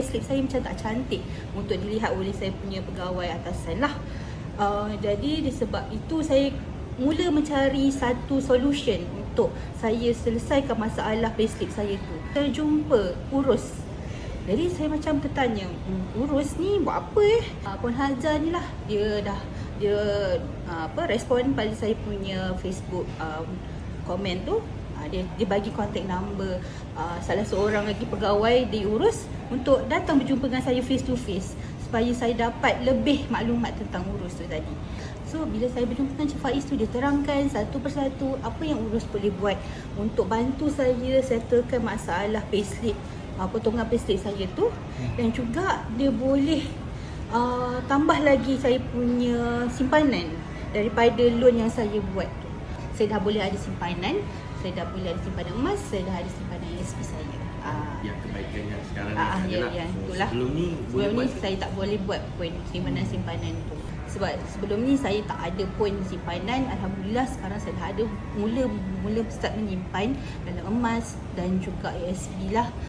Slip saya macam tak cantik untuk dilihat oleh saya punya pegawai atasan lah. Jadi disebab itu saya mula mencari satu solution untuk saya selesaikan masalah payslip saya tu. Saya jumpa urus. Jadi saya macam tertanya, urus ni buat apa Puan Haza ni lah, dia respon pada saya punya Facebook komen tu. Dia bagi contact number salah seorang lagi pegawai diurus untuk datang berjumpa dengan saya face to face supaya saya dapat lebih maklumat tentang urus tu tadi. So bila saya berjumpa dengan Cik Faiz tu, dia terangkan satu persatu apa yang urus boleh buat untuk bantu saya settlekan masalah payslip, potongan payslip saya tu, dan juga dia boleh tambah lagi saya punya simpanan daripada loan yang saya buat tu. Saya dah boleh ada simpanan, saya dah boleh ada simpanan emas, saya dah ada simpanan ASP saya. Yang kebaikan yang sekarang ni ya, itulah. Sebelum ni saya tak boleh buat pun simpanan tu. Sebab sebelum ni saya tak ada pun simpanan. Alhamdulillah sekarang saya dah ada, mula start menyimpan dalam emas dan juga ASP lah.